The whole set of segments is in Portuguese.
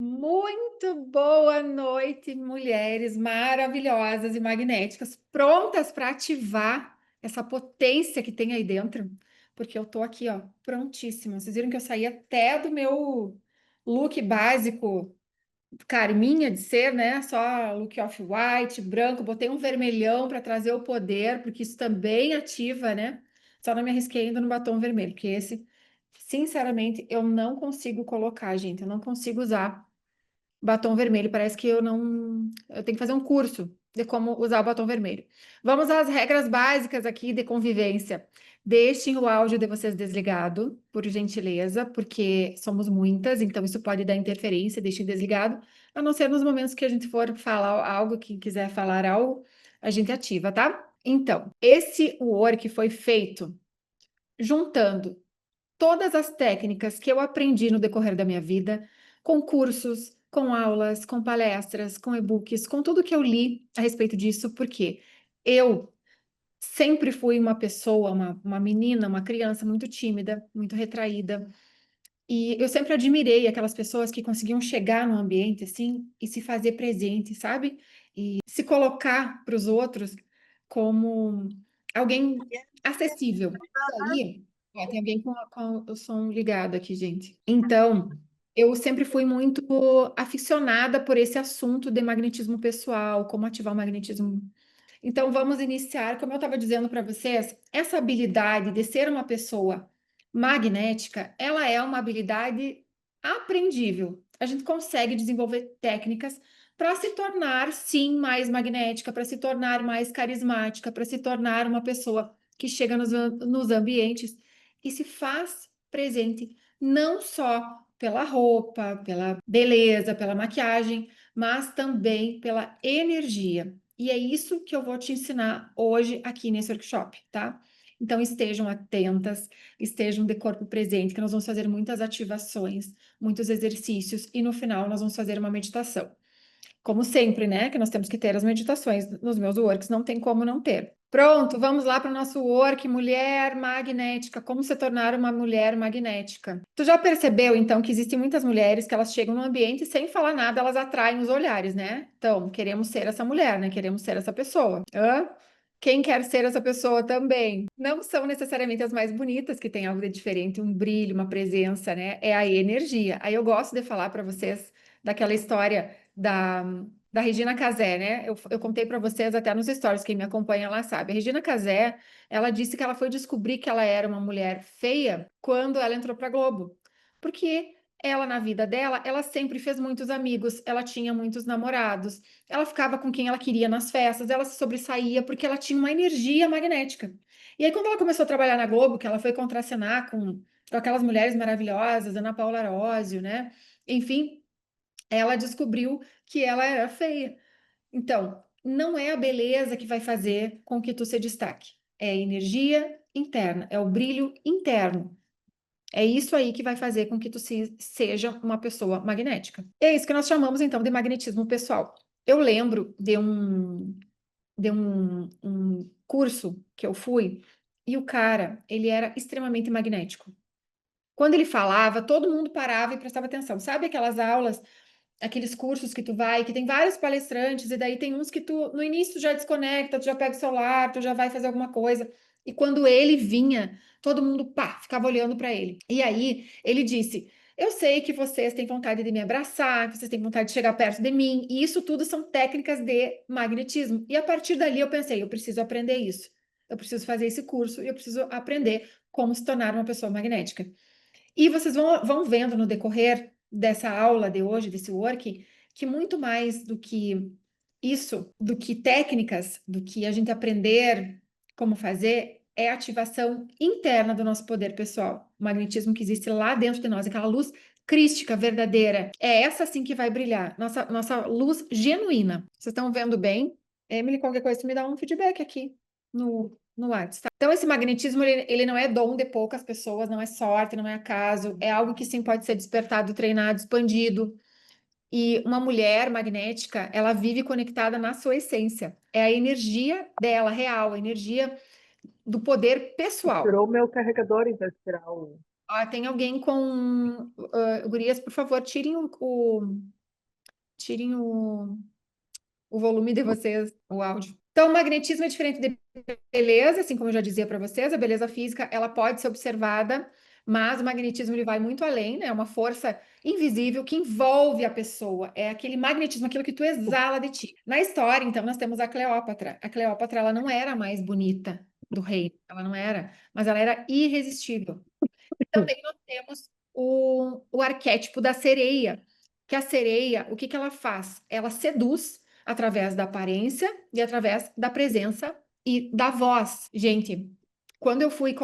Muito boa noite, mulheres maravilhosas e magnéticas, prontas para ativar essa potência que tem aí dentro, porque eu tô aqui, ó, prontíssima. Vocês viram que eu saí até do meu look básico, Carminha de ser, né? Só look off-white, branco, botei um vermelhão para trazer o poder, porque isso também ativa, né? Só não me arrisquei ainda no batom vermelho, porque esse, sinceramente, eu não consigo colocar, gente, eu não consigo usar. Batom vermelho, parece que eu não. Eu tenho que fazer um curso de como usar o batom vermelho. Vamos às regras básicas aqui de convivência. Deixem o áudio de vocês desligado, por gentileza, porque somos muitas, então isso pode dar interferência, deixem desligado, a não ser nos momentos que a gente for falar algo, quem quiser falar algo, a gente ativa, tá? Então, esse work foi feito juntando todas as técnicas que eu aprendi no decorrer da minha vida, com cursos, com aulas, com palestras, com e-books, com tudo que eu li a respeito disso, porque eu sempre fui uma pessoa, uma menina, uma criança muito tímida, muito retraída, e eu sempre admirei aquelas pessoas que conseguiam chegar no ambiente assim e se fazer presente, sabe? E se colocar para os outros como alguém acessível. E aí, ó, tem alguém com o som ligado aqui, gente. Então, eu sempre fui muito aficionada por esse assunto de magnetismo pessoal, como ativar o magnetismo. Então, vamos iniciar, como eu estava dizendo para vocês, essa habilidade de ser uma pessoa magnética, ela é uma habilidade aprendível. A gente consegue desenvolver técnicas para se tornar, sim, mais magnética, para se tornar mais carismática, para se tornar uma pessoa que chega nos ambientes e se faz presente, não só pela roupa, pela beleza, pela maquiagem, mas também pela energia. E é isso que eu vou te ensinar hoje aqui nesse workshop, tá? Então estejam atentas, estejam de corpo presente, que nós vamos fazer muitas ativações, muitos exercícios e no final nós vamos fazer uma meditação. Como sempre, né? Que nós temos que ter as meditações nos meus works, não tem como não ter. Pronto, vamos lá para o nosso work, mulher magnética, como se tornar uma mulher magnética. Tu já percebeu, então, que existem muitas mulheres que elas chegam no ambiente e sem falar nada, elas atraem os olhares, né? Então, queremos ser essa mulher, né? Queremos ser essa pessoa. Hã? Quem quer ser essa pessoa também? Não são necessariamente as mais bonitas, que têm algo de diferente, um brilho, uma presença, né? É a energia. Aí eu gosto de falar para vocês daquela história da Regina Casé, né? Eu contei para vocês até nos stories, quem me acompanha lá sabe. A Regina Casé, ela disse que ela foi descobrir que ela era uma mulher feia quando ela entrou para Globo. Porque ela, na vida dela, ela sempre fez muitos amigos, ela tinha muitos namorados, ela ficava com quem ela queria nas festas, ela se sobressaía porque ela tinha uma energia magnética. E aí, quando ela começou a trabalhar na Globo, que ela foi contracenar com aquelas mulheres maravilhosas, Ana Paula Arósio, né? Enfim, ela descobriu que ela era feia. Então, não é a beleza que vai fazer com que tu se destaque. É a energia interna, é o brilho interno. É isso aí que vai fazer com que tu seja uma pessoa magnética. É isso que nós chamamos, então, de magnetismo pessoal. Eu lembro de um curso que eu fui e o cara, ele era extremamente magnético. Quando ele falava, todo mundo parava e prestava atenção. Sabe aquelas aulas, aqueles cursos que tu vai, que tem vários palestrantes, e daí tem uns que tu, no início, tu já desconecta, tu já pega o celular, tu já vai fazer alguma coisa. E quando ele vinha, todo mundo, pá, ficava olhando para ele. E aí, ele disse: Eu sei que vocês têm vontade de me abraçar, que vocês têm vontade de chegar perto de mim, e isso tudo são técnicas de magnetismo. E a partir dali eu pensei: eu preciso aprender isso. Eu preciso fazer esse curso e eu preciso aprender como se tornar uma pessoa magnética. E vocês vão vendo no decorrer dessa aula de hoje, desse work, que muito mais do que isso, do que técnicas, do que a gente aprender como fazer, é a ativação interna do nosso poder pessoal. O magnetismo que existe lá dentro de nós, aquela luz crística, verdadeira. É essa sim que vai brilhar, nossa luz genuína. Vocês estão vendo bem? Emily, qualquer coisa, tu me dá um feedback aqui no WhatsApp, tá? Então, esse magnetismo, ele não é dom de poucas pessoas, não é sorte, não é acaso, é algo que sim pode ser despertado, treinado, expandido. E uma mulher magnética, ela vive conectada na sua essência. É a energia dela, real, a energia do poder pessoal. Tirou o meu carregador em vez de tirar o. Ó, tem alguém com... gurias, por favor, tirem o volume de vocês, o áudio. Então, o magnetismo é diferente de beleza, assim como eu já dizia para vocês, a beleza física, ela pode ser observada, mas o magnetismo ele vai muito além, né? É uma força invisível que envolve a pessoa. É aquele magnetismo, aquilo que tu exala de ti. Na história, então, nós temos a Cleópatra. A Cleópatra, ela não era a mais bonita do reino, ela não era, mas ela era irresistível. Também nós temos o arquétipo da sereia, que a sereia, o que que ela faz? Ela seduz através da aparência e através da presença e da voz. Gente, quando eu fui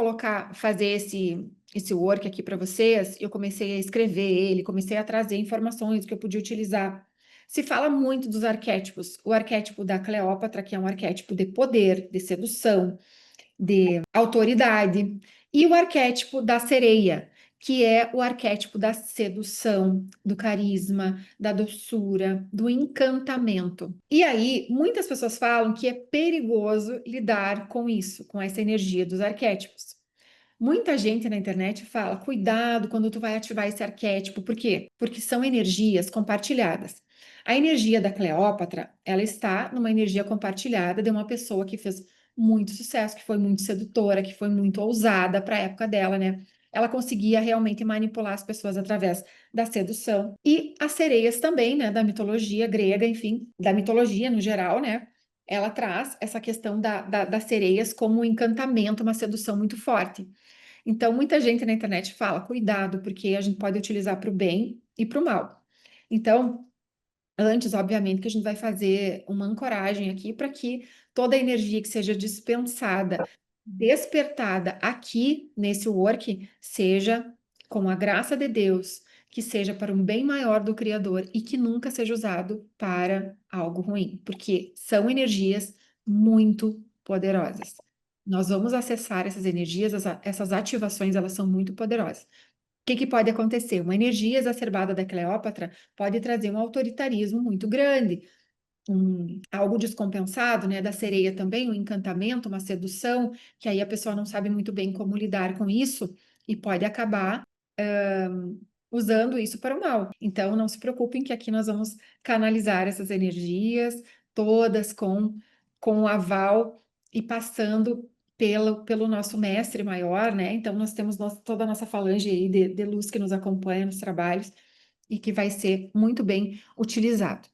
fazer esse work aqui para vocês, eu comecei a escrever ele, comecei a trazer informações que eu podia utilizar. Se fala muito dos arquétipos. O arquétipo da Cleópatra, que é um arquétipo de poder, de sedução, de autoridade, e o arquétipo da sereia, que é o arquétipo da sedução, do carisma, da doçura, do encantamento. E aí, muitas pessoas falam que é perigoso lidar com isso, com essa energia dos arquétipos. Muita gente na internet fala, cuidado quando tu vai ativar esse arquétipo. Por quê? Porque são energias compartilhadas. A energia da Cleópatra, ela está numa energia compartilhada de uma pessoa que fez muito sucesso, que foi muito sedutora, que foi muito ousada para a época dela, né? Ela conseguia realmente manipular as pessoas através da sedução. E as sereias também, né, da mitologia grega, enfim, da mitologia no geral, né? Ela traz essa questão das sereias como um encantamento, uma sedução muito forte. Então, muita gente na internet fala, cuidado, porque a gente pode utilizar para o bem e para o mal. Então, antes, obviamente, que a gente vai fazer uma ancoragem aqui para que toda a energia que seja dispensada, despertada aqui nesse work, seja com a graça de Deus, que seja para um bem maior do Criador e que nunca seja usado para algo ruim, porque são energias muito poderosas. Nós vamos acessar essas energias, essas ativações, elas são muito poderosas. O que que pode acontecer? Uma energia exacerbada da Cleópatra pode trazer um autoritarismo muito grande, algo descompensado, né? Da sereia também, um encantamento, uma sedução, que aí a pessoa não sabe muito bem como lidar com isso e pode acabar usando isso para o mal. Então, não se preocupem que aqui nós vamos canalizar essas energias todas com o aval e passando pelo nosso mestre maior, né? Então, nós temos toda a nossa falange aí de luz que nos acompanha nos trabalhos e que vai ser muito bem utilizado.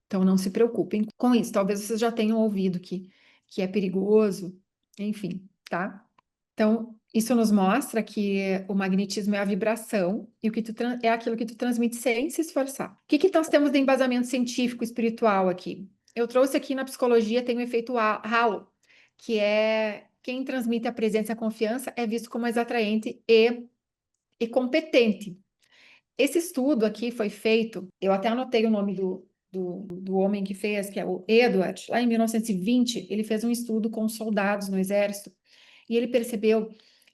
Então, não se preocupem com isso. Talvez vocês já tenham ouvido que é perigoso, enfim, tá? Então, isso nos mostra que o magnetismo é a vibração e o que é aquilo que tu transmite sem se esforçar. O que que nós temos de embasamento científico espiritual aqui? Eu trouxe aqui na psicologia, tem o efeito halo, que é quem transmite a presença e a confiança é visto como mais atraente e competente. Esse estudo aqui foi feito, eu até anotei o nome do homem que fez, que é o Edward, lá em 1920, ele fez um estudo com soldados no exército e ele percebeu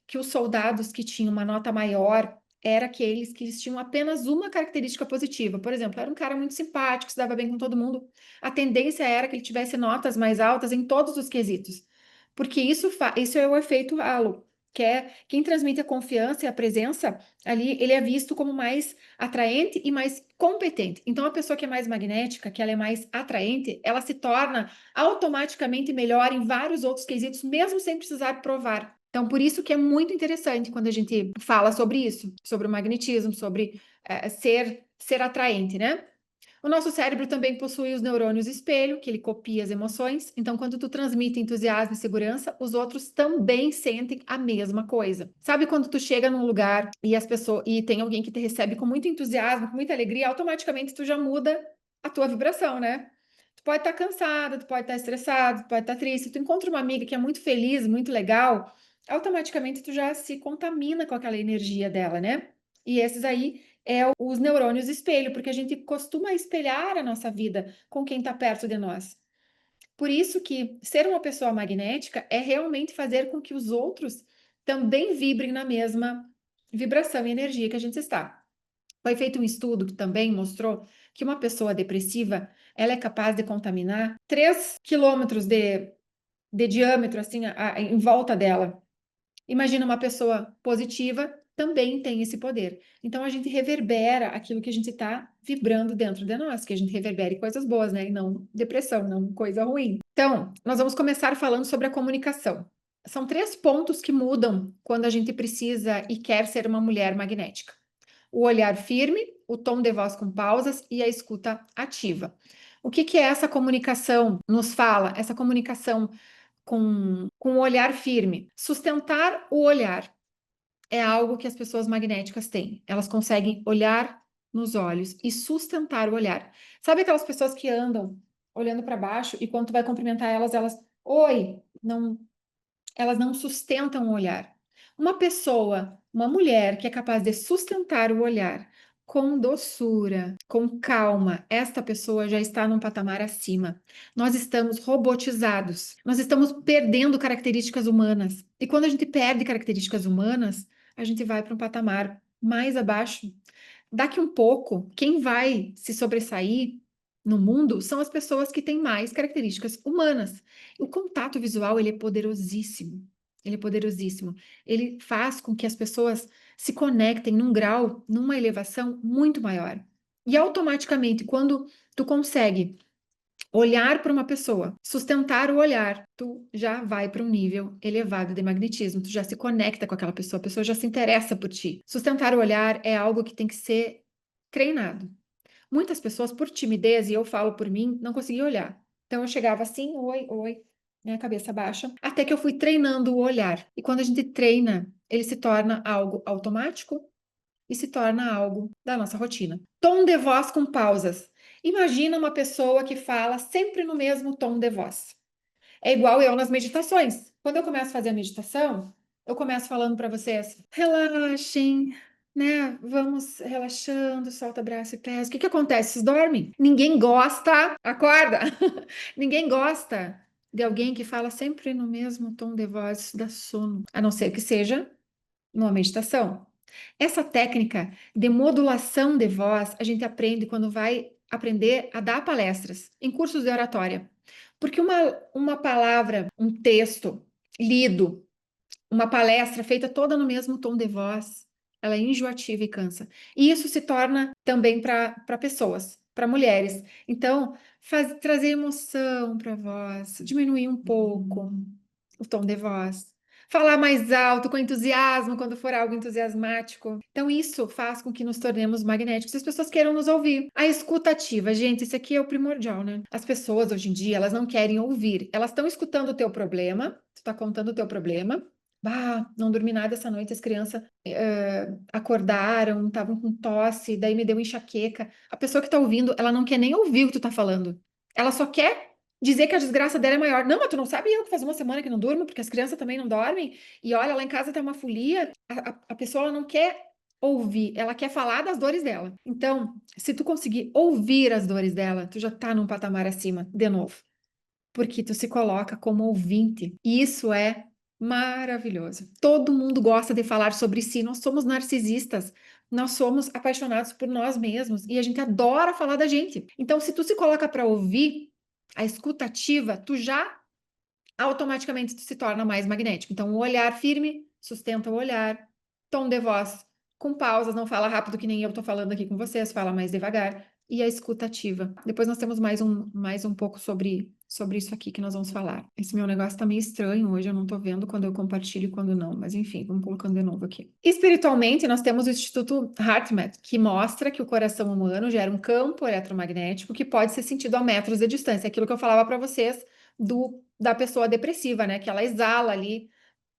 que os soldados que tinham uma nota maior eram aqueles que tinham apenas uma característica positiva. Por exemplo, era um cara muito simpático, se dava bem com todo mundo. A tendência era que ele tivesse notas mais altas em todos os quesitos, porque isso é o efeito halo, que é quem transmite a confiança e a presença ali, ele é visto como mais atraente e mais competente. Então, a pessoa que é mais magnética, que ela é mais atraente, ela se torna automaticamente melhor em vários outros quesitos, mesmo sem precisar provar. Então, por isso que é muito interessante quando a gente fala sobre isso, sobre o magnetismo, sobre ser atraente, né? O nosso cérebro também possui os neurônios espelho, que ele copia as emoções. Então, quando tu transmite entusiasmo e segurança, os outros também sentem a mesma coisa. Sabe quando tu chega num lugar e as pessoas e tem alguém que te recebe com muito entusiasmo, com muita alegria, automaticamente tu já muda a tua vibração, né? Tu pode estar cansada, tu pode estar estressado, tu pode estar triste. Tu encontra uma amiga que é muito feliz, muito legal, automaticamente tu já se contamina com aquela energia dela, né? E esses aí os neurônios espelho, porque a gente costuma espelhar a nossa vida com quem está perto de nós. Por isso que ser uma pessoa magnética é realmente fazer com que os outros também vibrem na mesma vibração e energia que a gente está. Foi feito um estudo que também mostrou que uma pessoa depressiva, ela é capaz de contaminar 3 quilômetros de diâmetro, assim, em volta dela. Imagina uma pessoa positiva, também tem esse poder. Então a gente reverbera aquilo que a gente está vibrando dentro de nós, que a gente reverbere coisas boas, né? E não depressão, não coisa ruim. Então, nós vamos começar falando sobre a comunicação. São 3 pontos que mudam quando a gente precisa e quer ser uma mulher magnética: o olhar firme, o tom de voz com pausas e a escuta ativa. O que que é essa comunicação? Nos fala, essa comunicação com o olhar firme. Sustentar o olhar é algo que as pessoas magnéticas têm. Elas conseguem olhar nos olhos e sustentar o olhar. Sabe aquelas pessoas que andam olhando para baixo e quando tu vai cumprimentar elas, oi, não, elas não sustentam o olhar. Uma pessoa, uma mulher que é capaz de sustentar o olhar com doçura, com calma, esta pessoa já está num patamar acima. Nós estamos robotizados, nós estamos perdendo características humanas. E quando a gente perde características humanas, a gente vai para um patamar mais abaixo. Daqui um pouco, quem vai se sobressair no mundo são as pessoas que têm mais características humanas. O contato visual, ele é poderosíssimo. Ele é poderosíssimo. Ele faz com que as pessoas se conectem num grau, numa elevação muito maior. E automaticamente, quando tu consegue olhar para uma pessoa, sustentar o olhar, tu já vai para um nível elevado de magnetismo, tu já se conecta com aquela pessoa, a pessoa já se interessa por ti. Sustentar o olhar é algo que tem que ser treinado. Muitas pessoas, por timidez, e eu falo por mim, não conseguiam olhar. Então eu chegava assim, oi, oi, minha cabeça baixa, até que eu fui treinando o olhar. E quando a gente treina, ele se torna algo automático e se torna algo da nossa rotina. Tom de voz com pausas. Imagina uma pessoa que fala sempre no mesmo tom de voz. É igual eu nas meditações. Quando eu começo a fazer a meditação, eu começo falando para vocês: relaxem, né? Vamos relaxando, solta braço e pés. O que que acontece? Vocês dormem? Ninguém gosta, acorda! Ninguém gosta de alguém que fala sempre no mesmo tom de voz, isso dá sono, a não ser que seja numa meditação. Essa técnica de modulação de voz a gente aprende quando vai aprender a dar palestras em cursos de oratória. Porque uma palavra, um texto lido, uma palestra feita toda no mesmo tom de voz, ela é enjoativa e cansa. E isso se torna também para pessoas, para mulheres. Então, trazer emoção para a voz, diminuir um pouco o tom de voz. Falar mais alto, com entusiasmo, quando for algo entusiasmático. Então, isso faz com que nos tornemos magnéticos e as pessoas queiram nos ouvir. A escuta ativa, gente, isso aqui é o primordial, né? As pessoas, hoje em dia, elas não querem ouvir. Elas estão escutando o teu problema, tu tá contando o teu problema. Bah, não dormi nada essa noite, as crianças acordaram, estavam com tosse, daí me deu enxaqueca. A pessoa que tá ouvindo, ela não quer nem ouvir o que tu tá falando. Ela só quer dizer que a desgraça dela é maior. Não, mas tu não sabe eu que faz uma semana que não durmo, porque as crianças também não dormem. E olha, lá em casa tá uma folia. A pessoa ela não quer ouvir, ela quer falar das dores dela. Então, se tu conseguir ouvir as dores dela, tu já tá num patamar acima, de novo. Porque tu se coloca como ouvinte. E isso é maravilhoso. Todo mundo gosta de falar sobre si. Nós somos narcisistas. Nós somos apaixonados por nós mesmos e a gente adora falar da gente. Então, se tu se coloca para ouvir a escuta ativa, tu já automaticamente tu se torna mais magnético. Então, o olhar firme sustenta o olhar, tom de voz com pausas, não fala rápido que nem eu tô falando aqui com vocês, fala mais devagar. E a escuta ativa. Depois nós temos mais um pouco sobre isso aqui que nós vamos falar. Esse meu negócio tá meio estranho hoje, eu não tô vendo quando eu compartilho e quando não, mas enfim, vamos colocando de novo aqui. Espiritualmente, nós temos o Instituto HeartMath, que mostra que o coração humano gera um campo eletromagnético que pode ser sentido a metros de distância. Aquilo que eu falava para vocês da pessoa depressiva, né? Que ela exala ali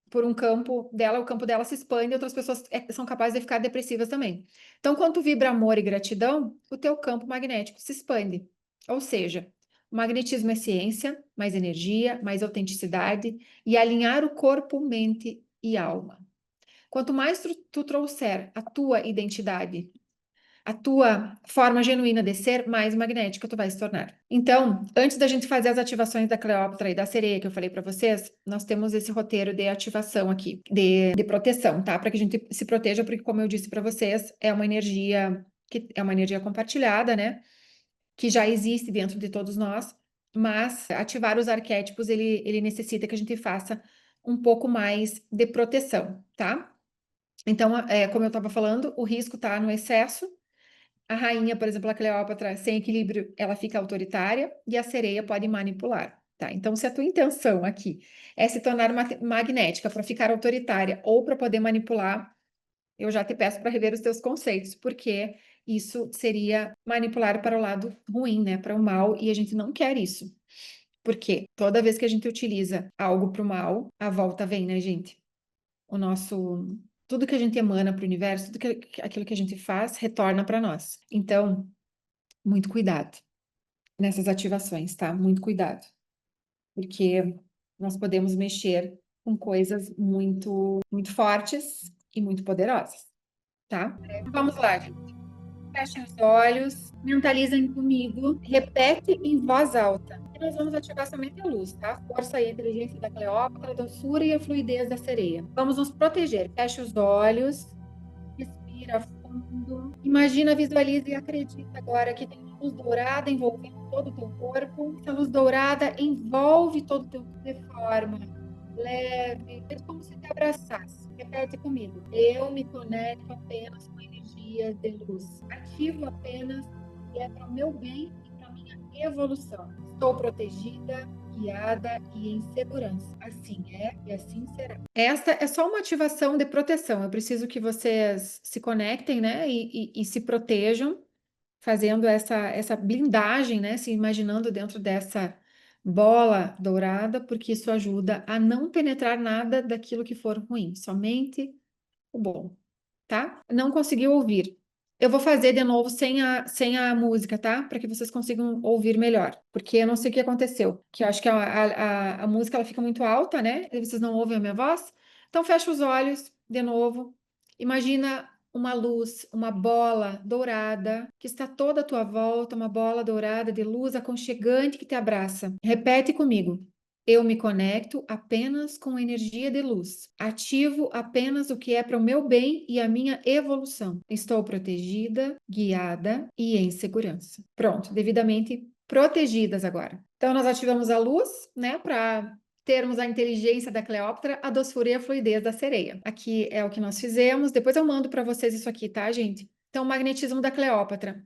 por um campo dela, o campo dela se expande e outras pessoas são capazes de ficar depressivas também. Então, quando tu vibra amor e gratidão, o teu campo magnético se expande. Ou seja, o magnetismo é ciência, mais energia, mais autenticidade e alinhar o corpo, mente e alma. Quanto mais tu trouxer a tua identidade, a tua forma genuína de ser, mais magnética tu vai se tornar. Então, antes da gente fazer as ativações da Cleópatra e da sereia que eu falei para vocês, nós temos esse roteiro de ativação aqui, de proteção, tá? Para que a gente se proteja, porque como eu disse para vocês, é uma energia que é uma energia compartilhada, né? Que já existe dentro de todos nós, mas ativar os arquétipos ele necessita que a gente faça um pouco mais de proteção, tá? Então, como eu estava falando, o risco está no excesso. A rainha, por exemplo, a Cleópatra, sem equilíbrio, ela fica autoritária e a sereia pode manipular, tá? Então, se a tua intenção aqui é se tornar magnética para ficar autoritária ou para poder manipular, eu já te peço para rever os teus conceitos, porque isso seria manipular para o lado ruim, né? Para o mal, e a gente não quer isso. Porque toda vez que a gente utiliza algo para o mal, a volta vem, né, gente? O nosso, tudo que a gente emana para o universo, aquilo que a gente faz, retorna para nós. Então, muito cuidado nessas ativações, tá? Muito cuidado, porque nós podemos mexer com coisas muito fortes e muito poderosas, tá? Vamos lá, gente. Fechem os olhos, mentalizem comigo, repete em voz alta. E nós vamos ativar somente a luz, tá? A força e a inteligência da Cleópatra, a doçura e a fluidez da sereia. Vamos nos proteger. Feche os olhos, respira fundo. Imagina, visualize e acredita agora que tem uma luz dourada envolvendo todo o teu corpo. Essa luz dourada envolve todo o teu corpo de forma leve, é como se te abraçasse. Repete comigo. Eu me conecto apenas com energias de luz. Ativo apenas o que é para o meu bem e para a minha evolução. Estou protegida, guiada e em segurança. Assim é e assim será. Esta é só uma ativação de proteção. Eu preciso que vocês se conectem, né? E se protejam, fazendo essa blindagem, né? Se imaginando dentro dessa bola dourada, porque isso ajuda a não penetrar nada daquilo que for ruim, somente o bom, tá? Não conseguiu ouvir. Eu vou fazer de novo sem a música, tá? Para que vocês consigam ouvir melhor. Porque eu não sei o que aconteceu. Que eu acho que a música ela fica muito alta, né? E vocês não ouvem a minha voz. Então fecha os olhos de novo. Imagina uma luz, uma bola dourada que está toda à tua volta, uma bola dourada de luz aconchegante que te abraça. Repete comigo. Eu me conecto apenas com energia de luz. Ativo apenas o que é para o meu bem e a minha evolução. Estou protegida, guiada e em segurança. Pronto, devidamente protegidas agora. Então, nós ativamos a luz, né, para termos a inteligência da Cleópatra, a doçura e a fluidez da sereia. Aqui é o que nós fizemos. Depois eu mando para vocês isso aqui, tá, gente? Então, o magnetismo da Cleópatra.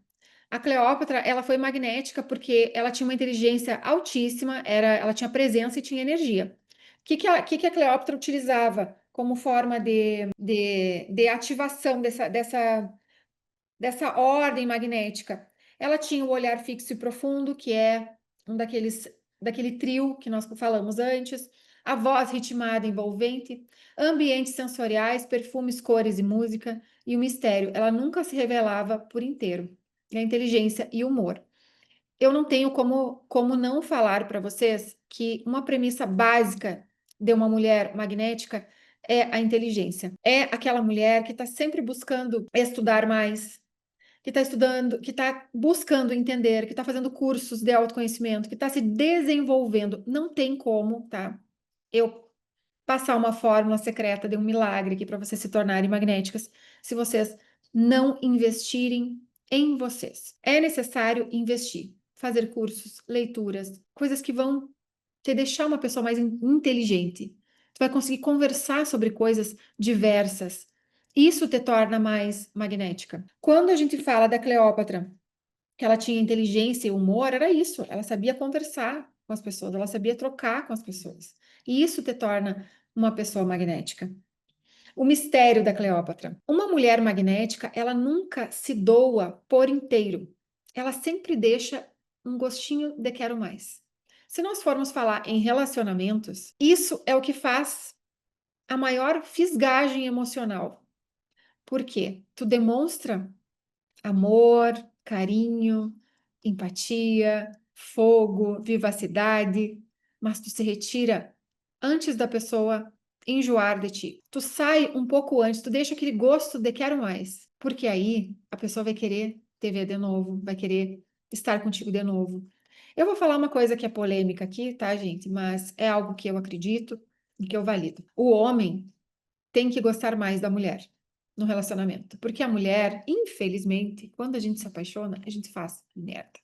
A Cleópatra, ela foi magnética porque ela tinha uma inteligência altíssima, ela tinha presença e tinha energia. O que a Cleópatra utilizava como forma de ativação dessa ordem magnética? Ela tinha o olhar fixo e profundo, que é daquele trio que nós falamos antes, a voz ritmada e envolvente, ambientes sensoriais, perfumes, cores e música, e o mistério. Ela nunca se revelava por inteiro. E a inteligência e humor. Eu não tenho como não falar para vocês que uma premissa básica de uma mulher magnética é a inteligência. É aquela mulher que está sempre buscando estudar mais, que está estudando, que está buscando entender, que está fazendo cursos de autoconhecimento, que está se desenvolvendo. Não tem como, tá? Eu passar uma fórmula secreta de um milagre aqui para vocês se tornarem magnéticas, se vocês não investirem em vocês. É necessário investir, fazer cursos, leituras, coisas que vão te deixar uma pessoa mais inteligente. Tu vai conseguir conversar sobre coisas diversas. Isso te torna mais magnética. Quando a gente fala da Cleópatra, que ela tinha inteligência e humor, era isso. Ela sabia conversar com as pessoas, ela sabia trocar com as pessoas. E isso te torna uma pessoa magnética. O mistério da Cleópatra. Uma mulher magnética, ela nunca se doa por inteiro. Ela sempre deixa um gostinho de quero mais. Se nós formos falar em relacionamentos, isso é o que faz a maior fisgagem emocional. Por quê? Tu demonstra amor, carinho, empatia, fogo, vivacidade, mas tu se retira antes da pessoa enjoar de ti. Tu sai um pouco antes, tu deixa aquele gosto de quero mais, porque aí a pessoa vai querer te ver de novo, vai querer estar contigo de novo. Eu vou falar uma coisa que é polêmica aqui, tá, gente? Mas é algo que eu acredito e que eu valido. O homem tem que gostar mais da mulher no relacionamento. Porque a mulher, infelizmente, quando a gente se apaixona, a gente faz merda.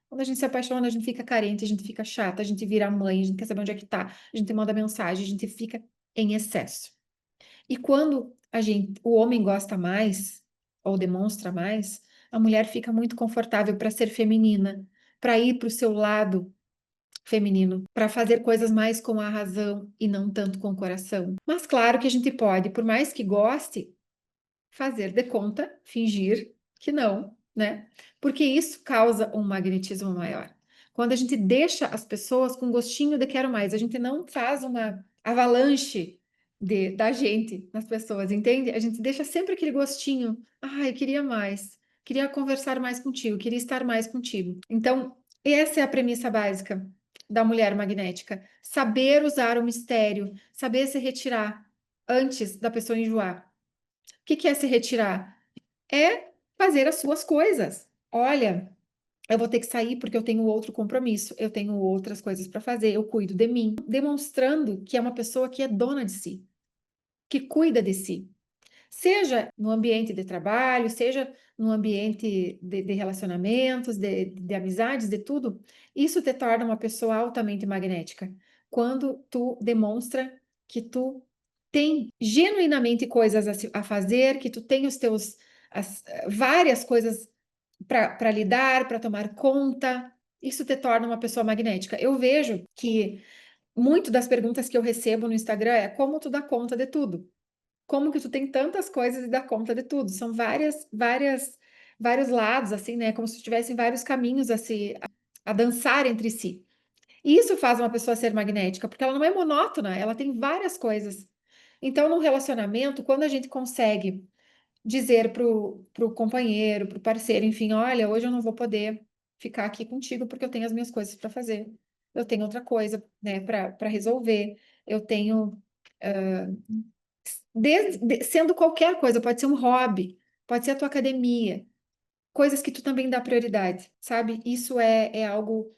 Quando a gente se apaixona, a gente fica carente, a gente fica chata, a gente vira mãe, a gente quer saber onde é que tá, a gente manda mensagem, a gente fica em excesso. E quando o homem gosta mais ou demonstra mais, a mulher fica muito confortável para ser feminina, para ir para o seu lado feminino, para fazer coisas mais com a razão e não tanto com o coração. Mas claro que a gente pode, por mais que goste, fazer de conta, fingir que não, né? Porque isso causa um magnetismo maior. Quando a gente deixa as pessoas com gostinho de quero mais, a gente não faz uma avalanche da gente nas pessoas, entende? A gente deixa sempre aquele gostinho. Ah, eu queria mais, queria conversar mais contigo, queria estar mais contigo. Então, essa é a premissa básica da mulher magnética. Saber usar o mistério, saber se retirar antes da pessoa enjoar. O que que é se retirar? É fazer as suas coisas. Olha, eu vou ter que sair porque eu tenho outro compromisso, eu tenho outras coisas para fazer, eu cuido de mim, demonstrando que é uma pessoa que é dona de si, que cuida de si. Seja no ambiente de trabalho, seja no ambiente de relacionamentos, de amizades, de tudo, isso te torna uma pessoa altamente magnética. Quando tu demonstra que tu tem genuinamente coisas a fazer, que tu tem os teus várias coisas para lidar, para tomar conta, isso te torna uma pessoa magnética. Eu vejo que muito das perguntas que eu recebo no Instagram é como tu dá conta de tudo? Como que tu tem tantas coisas e dá conta de tudo? São vários lados, assim, né? Como se tivessem vários caminhos a dançar entre si. E isso faz uma pessoa ser magnética, porque ela não é monótona, ela tem várias coisas. Então, num relacionamento, quando a gente consegue dizer pro companheiro, pro parceiro, enfim, olha, hoje eu não vou poder ficar aqui contigo porque eu tenho as minhas coisas para fazer. Eu tenho outra coisa, né, para resolver. Eu tenho sendo qualquer coisa, pode ser um hobby, pode ser a tua academia, coisas que tu também dá prioridade, sabe? Isso é algo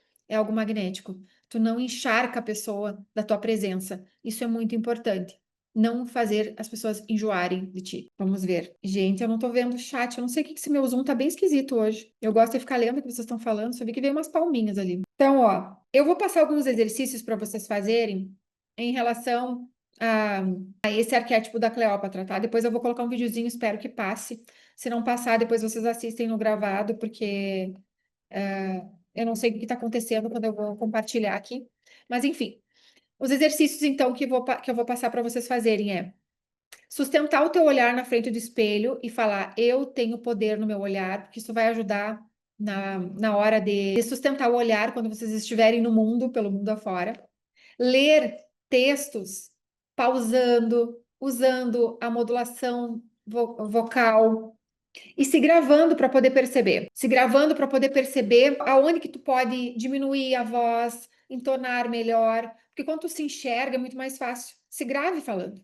magnético. Tu não encharca a pessoa da tua presença. Isso é muito importante. Não fazer as pessoas enjoarem de ti. Vamos ver. Gente, eu não tô vendo o chat. Eu não sei o que esse meu Zoom tá bem esquisito hoje. Eu gosto de ficar lendo o que vocês estão falando. Só vi que veio umas palminhas ali. Então, ó, eu vou passar alguns exercícios para vocês fazerem em relação a esse arquétipo da Cleópatra, tá? Depois eu vou colocar um videozinho, espero que passe. Se não passar, depois vocês assistem no gravado, porque eu não sei o que está acontecendo quando eu vou compartilhar aqui. Mas, enfim, os exercícios, então, que eu vou passar para vocês fazerem é sustentar o teu olhar na frente do espelho e falar, eu tenho poder no meu olhar, porque isso vai ajudar na hora de sustentar o olhar quando vocês estiverem no mundo, pelo mundo afora. Ler textos pausando, usando a modulação vocal e se gravando para poder perceber. Se gravando para poder perceber aonde que tu pode diminuir a voz, entonar melhor, porque quando tu se enxerga é muito mais fácil. Se grave falando.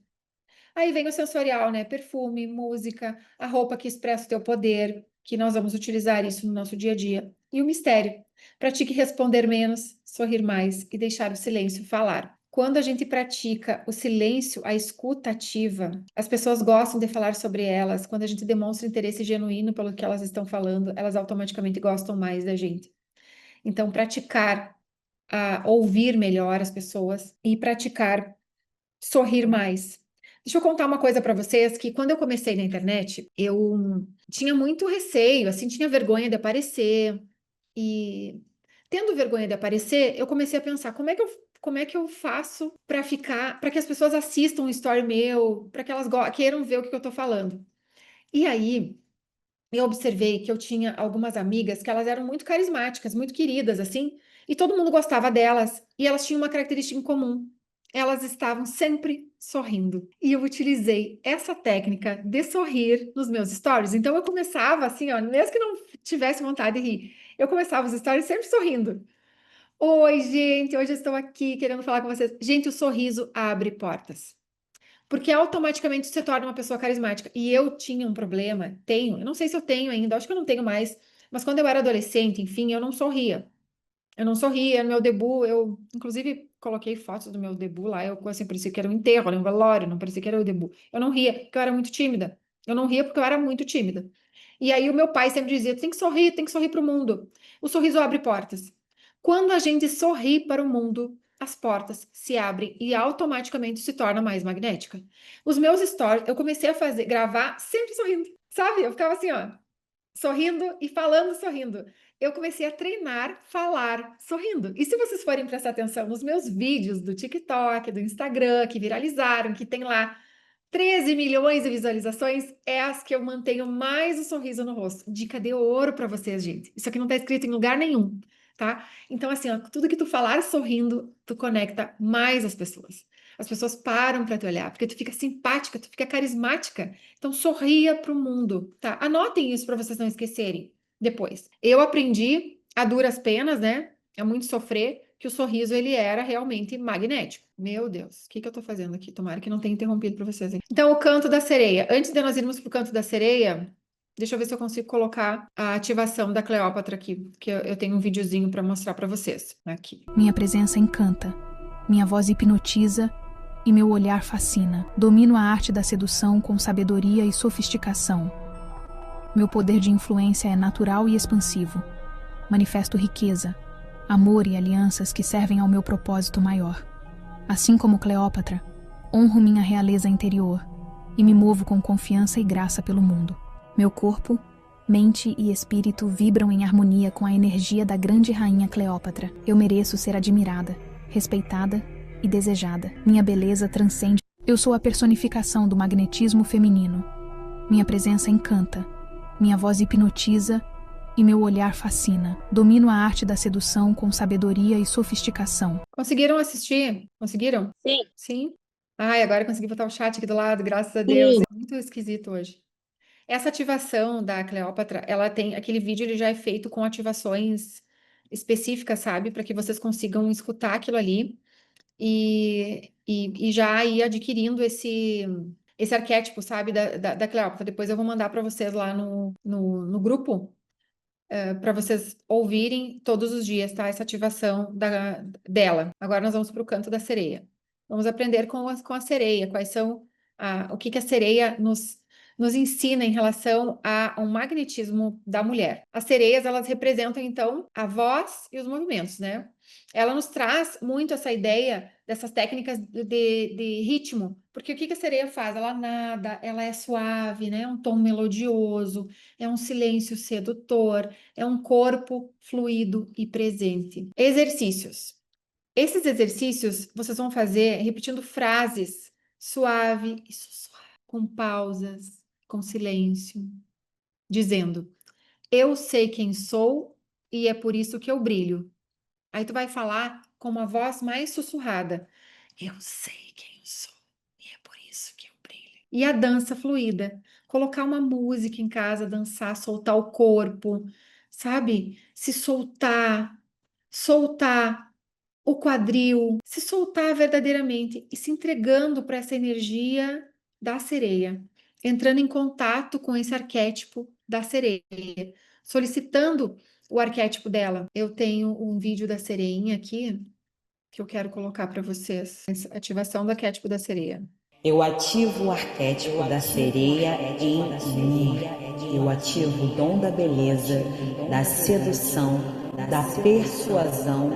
Aí vem o sensorial, né? Perfume, música, a roupa que expressa o teu poder, que nós vamos utilizar isso no nosso dia a dia. E o mistério. Pratique responder menos, sorrir mais e deixar o silêncio falar. Quando a gente pratica o silêncio, a escuta ativa, as pessoas gostam de falar sobre elas. Quando a gente demonstra interesse genuíno pelo que elas estão falando, elas automaticamente gostam mais da gente. Então, praticar a ouvir melhor as pessoas e praticar sorrir mais. Deixa eu contar uma coisa para vocês, que quando eu comecei na internet, eu tinha muito receio, assim, tinha vergonha de aparecer. E tendo vergonha de aparecer, eu comecei a pensar, como é que eu faço para ficar, para que as pessoas assistam um story meu, para que elas queiram ver o que eu tô falando. E aí, eu observei que eu tinha algumas amigas que elas eram muito carismáticas, muito queridas, assim, e todo mundo gostava delas, e elas tinham uma característica em comum. Elas estavam sempre sorrindo. E eu utilizei essa técnica de sorrir nos meus stories. Então eu começava assim, ó, mesmo que não tivesse vontade de rir, eu começava os stories sempre sorrindo. Oi, gente, hoje eu estou aqui querendo falar com vocês. Gente, o sorriso abre portas. Porque automaticamente você torna uma pessoa carismática. E eu tinha um problema, tenho, eu não sei se eu tenho ainda, acho que eu não tenho mais, mas quando eu era adolescente, enfim, eu não sorria. Eu não sorria, no meu debut, eu inclusive coloquei fotos do meu debut lá, eu assim, parecia que era um enterro, era um velório, não parecia que era o debut. Eu não ria, porque eu era muito tímida. Eu não ria porque eu era muito tímida. E aí o meu pai sempre dizia, tu tem que sorrir para o mundo. O sorriso abre portas. Quando a gente sorri para o mundo, as portas se abrem e automaticamente se torna mais magnética. Os meus stories, eu comecei a gravar sempre sorrindo, sabe? Eu ficava assim, ó, sorrindo e falando sorrindo. Eu comecei a treinar falar sorrindo. E se vocês forem prestar atenção nos meus vídeos do TikTok, do Instagram, que viralizaram, que tem lá 13 milhões de visualizações, é as que eu mantenho mais o sorriso no rosto. Dica de ouro para vocês, gente. Isso aqui não tá escrito em lugar nenhum, tá? Então, assim, ó, tudo que tu falar sorrindo, tu conecta mais as pessoas. As pessoas param para te olhar, porque tu fica simpática, tu fica carismática. Então, sorria para o mundo, tá? Anotem isso para vocês não esquecerem depois. Eu aprendi a duras penas, né? É muito sofrer, que o sorriso ele era realmente magnético. Meu Deus, o que que eu tô fazendo aqui? Tomara que não tenha interrompido para vocês aqui. Então, o canto da sereia. Antes de nós irmos pro canto da sereia, deixa eu ver se eu consigo colocar a ativação da Cleópatra aqui, que eu tenho um videozinho para mostrar para vocês aqui. Minha presença encanta, minha voz hipnotiza e meu olhar fascina. Domino a arte da sedução com sabedoria e sofisticação. Meu poder de influência é natural e expansivo. Manifesto riqueza, amor e alianças que servem ao meu propósito maior. Assim como Cleópatra, honro minha realeza interior e me movo com confiança e graça pelo mundo. Meu corpo, mente e espírito vibram em harmonia com a energia da grande rainha Cleópatra. Eu mereço ser admirada, respeitada e desejada. Minha beleza transcende. Eu sou a personificação do magnetismo feminino. Minha presença encanta, minha voz hipnotiza e meu olhar fascina. Domino a arte da sedução com sabedoria e sofisticação. Conseguiram assistir? Conseguiram? Sim. Sim? Ai, agora eu consegui botar o chat aqui do lado, graças a Deus. Sim. É muito esquisito hoje. Essa ativação da Cleópatra, ela tem aquele vídeo, ele já é feito com ativações específicas, sabe? Para que vocês consigam escutar aquilo ali e já ir adquirindo esse arquétipo, sabe? Da Cleópatra. Depois eu vou mandar para vocês lá no grupo, para vocês ouvirem todos os dias, tá? Essa ativação dela. Agora nós vamos para o canto da sereia. Vamos aprender com a sereia, quais são o que a sereia nos ensina em relação ao magnetismo da mulher. As sereias, elas representam, então, a voz e os movimentos, né? Ela nos traz muito essa ideia dessas técnicas de ritmo, porque o que a sereia faz? Ela nada, ela é suave, né? É um tom melodioso, é um silêncio sedutor, é um corpo fluido e presente. Exercícios. Esses exercícios vocês vão fazer repetindo frases suave e sussurrado, com pausas, com silêncio, dizendo: eu sei quem sou e é por isso que eu brilho. Aí tu vai falar com uma voz mais sussurrada: eu sei quem sou e é por isso que eu brilho. E a dança fluida, colocar uma música em casa, dançar, soltar o corpo, sabe? Se soltar, soltar o quadril, se soltar verdadeiramente e se entregando para essa energia da sereia, entrando em contato com esse arquétipo da sereia, solicitando o arquétipo dela. Eu tenho um vídeo da sereinha aqui que eu quero colocar para vocês. Ativação do arquétipo da sereia. Eu ativo o arquétipo da sereia em mim. Eu ativo o dom da beleza, da sedução, da persuasão,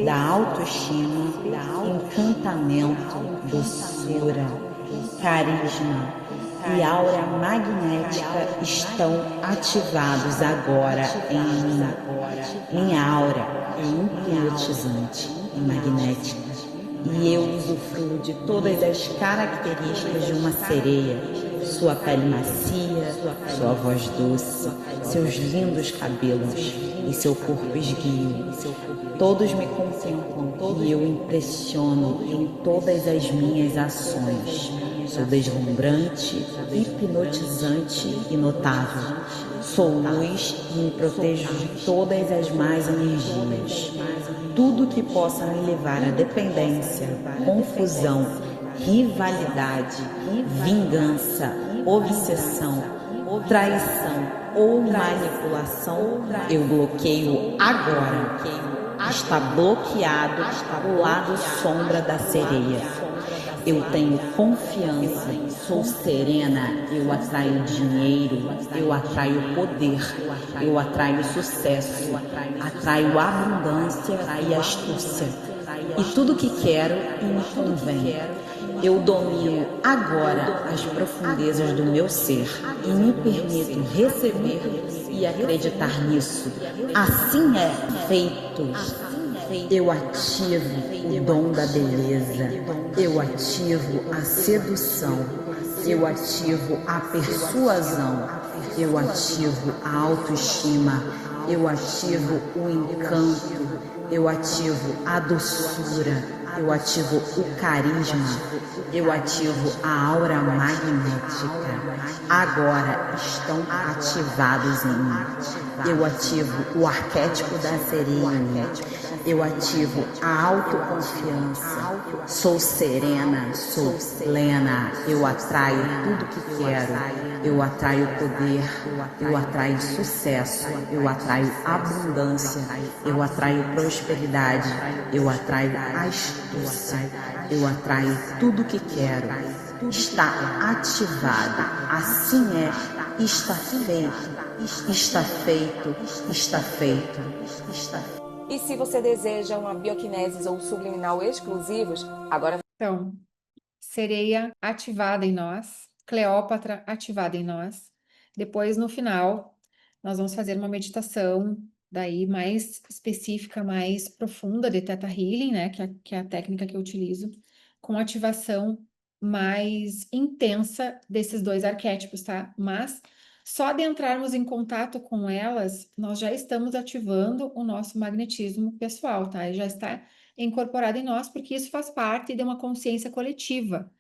da autoestima, encantamento, doçura, carisma e aura magnética estão ativados agora em mim. Minha aura é hipnotizante e magnética. E eu usufruo de todas as características de uma sereia: sua pele macia, sua voz doce, seus lindos cabelos e seu corpo esguio. Todos me contemplam e eu impressiono em todas as minhas ações. Sou deslumbrante, hipnotizante e notável. Sou luz e me protejo de todas as más energias. Tudo que possa me levar à dependência, confusão, rivalidade, vingança, obsessão, traição ou manipulação, eu bloqueio agora. Está bloqueado o lado sombra da sereia. Eu tenho confiança, sou serena, eu atraio dinheiro, eu atraio poder, eu atraio sucesso, atraio abundância e astúcia. e tudo que quero e me convém. Eu domino agora as profundezas do meu ser e me permito receber e acreditar nisso. Assim é feito. Eu ativo o dom da beleza, eu ativo a sedução, eu ativo a persuasão, eu ativo a autoestima, eu ativo o encanto, eu ativo a doçura, eu ativo o carisma, eu ativo a aura magnética. Agora estão ativados em mim. Eu ativo o arquétipo da sereia. Eu ativo a autoconfiança. Sou serena, sou plena. Eu atraio tudo que quero. Eu atraio poder. Eu atraio sucesso. Eu atraio abundância. Eu atraio prosperidade. Eu atraio astúcia. Eu atraio tudo que quero. Está ativado. Assim é. Está feito. Está feito. Está feito. Está feito. E se você deseja uma bioquinesis ou subliminal exclusivos, agora... Então, sereia ativada em nós, Cleópatra ativada em nós. Depois, no final, nós vamos fazer uma meditação daí mais específica, mais profunda de Theta Healing, né? Que é a técnica que eu utilizo, com ativação mais intensa desses dois arquétipos, tá? Mas só de entrarmos em contato com elas, nós já estamos ativando o nosso magnetismo pessoal, tá? E já está incorporado em nós, porque isso faz parte de uma consciência coletiva.